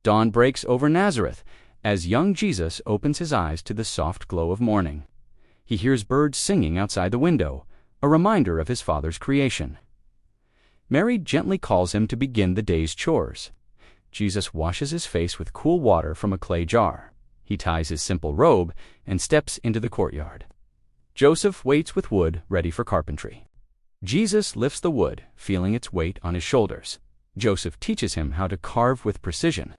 Dawn breaks over Nazareth as young Jesus opens his eyes to the soft glow of morning. He hears birds singing outside the window, a reminder of his Father's creation. Mary gently calls him to begin the day's chores. Jesus washes his face with cool water from a clay jar. He ties his simple robe and steps into the courtyard. Joseph waits with wood ready for carpentry. Jesus lifts the wood, feeling its weight on his shoulders. Joseph teaches him how to carve with precision.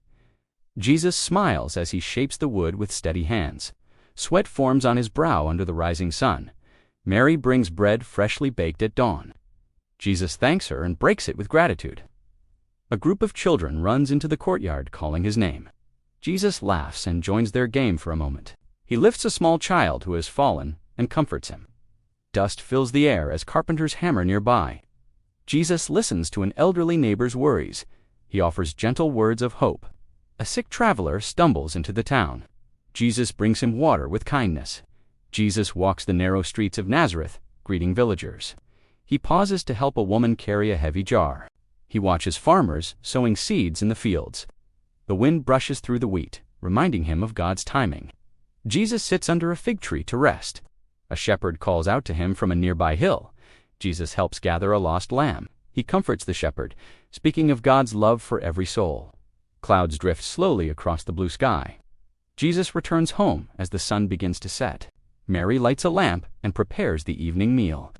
Jesus smiles as he shapes the wood with steady hands. Sweat forms on his brow under the rising sun. Mary brings bread freshly baked at dawn. Jesus thanks her and breaks it with gratitude. A group of children runs into the courtyard calling his name. Jesus laughs and joins their game for a moment. He lifts a small child who has fallen and comforts him. Dust fills the air as carpenters hammer nearby. Jesus listens to an elderly neighbor's worries. He offers gentle words of hope. A sick traveler stumbles into the town. Jesus brings him water with kindness. Jesus walks the narrow streets of Nazareth, greeting villagers. He pauses to help a woman carry a heavy jar. He watches farmers sowing seeds in the fields. The wind brushes through the wheat, reminding him of God's timing. Jesus sits under a fig tree to rest. A shepherd calls out to him from a nearby hill. Jesus helps gather a lost lamb. He comforts the shepherd, speaking of God's love for every soul. Clouds drift slowly across the blue sky. Jesus returns home as the sun begins to set. Mary lights a lamp and prepares the evening meal.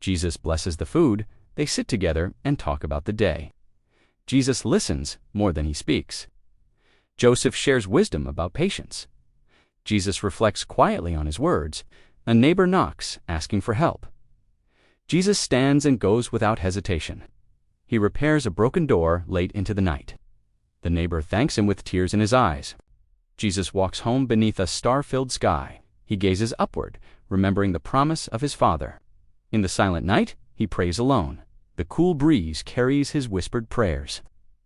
Jesus blesses the food. They sit together and talk about the day. Jesus listens more than he speaks. Joseph shares wisdom about patience. Jesus reflects quietly on his words. A neighbor knocks, asking for help. Jesus stands and goes without hesitation. He repairs a broken door late into the night. The neighbor thanks him with tears in his eyes. Jesus walks home beneath a star-filled sky. He gazes upward, remembering the promise of his Father. In the silent night, he prays alone. The cool breeze carries his whispered prayers.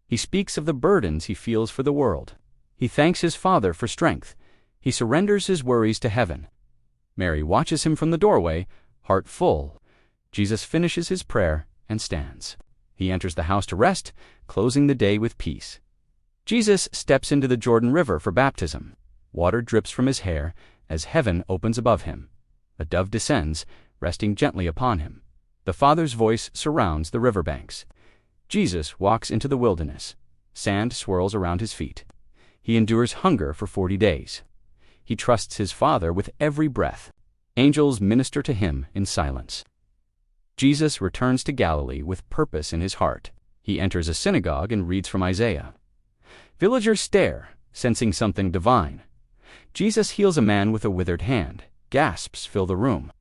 He speaks of the burdens he feels for the world. He thanks his Father for strength. He surrenders his worries to heaven. Mary watches him from the doorway, heart full. Jesus finishes his prayer and stands. He enters the house to rest, closing the day with peace. Jesus steps into the Jordan River for baptism. Water drips from his hair as heaven opens above him. A dove descends, resting gently upon him. The Father's voice surrounds the riverbanks. Jesus walks into the wilderness. Sand swirls around his feet. He endures hunger for 40 days. He trusts his Father with every breath. Angels minister to him in silence. Jesus returns to Galilee with purpose in his heart. He enters a synagogue and reads from Isaiah. Villagers stare, sensing something divine. Jesus heals a man with a withered hand. Gasps fill the room.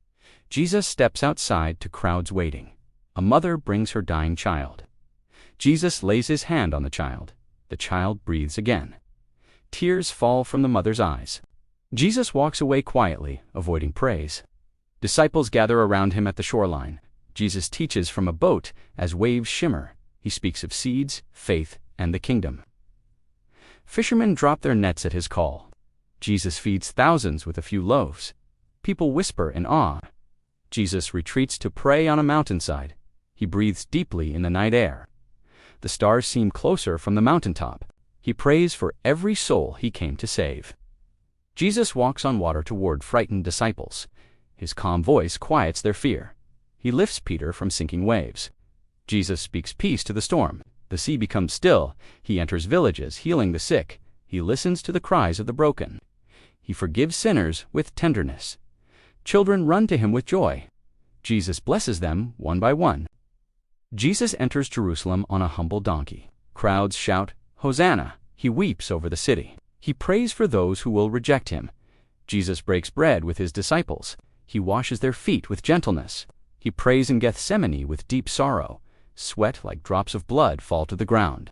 Jesus steps outside to crowds waiting. A mother brings her dying child. Jesus lays his hand on the child. The child breathes again. Tears fall from the mother's eyes. Jesus walks away quietly, avoiding praise. Disciples gather around him at the shoreline. Jesus teaches from a boat as waves shimmer. He speaks of seeds, faith, and the kingdom. Fishermen drop their nets at his call. Jesus feeds thousands with a few loaves. People whisper in awe. Jesus retreats to pray on a mountainside. He breathes deeply in the night air. The stars seem closer from the mountaintop. He prays for every soul he came to save. Jesus walks on water toward frightened disciples. His calm voice quiets their fear. He lifts Peter from sinking waves. Jesus speaks peace to the storm. The sea becomes still. He enters villages, healing the sick. He listens to the cries of the broken. He forgives sinners with tenderness. Children run to him with joy. Jesus blesses them one by one. Jesus enters Jerusalem on a humble donkey. Crowds shout, "Hosanna!" He weeps over the city. He prays for those who will reject him. Jesus breaks bread with his disciples. He washes their feet with gentleness. He prays in Gethsemane with deep sorrow. Sweat like drops of blood fall to the ground.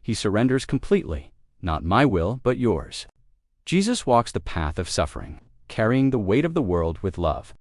He surrenders completely. Not my will, but yours. Jesus walks the path of suffering, carrying the weight of the world with love.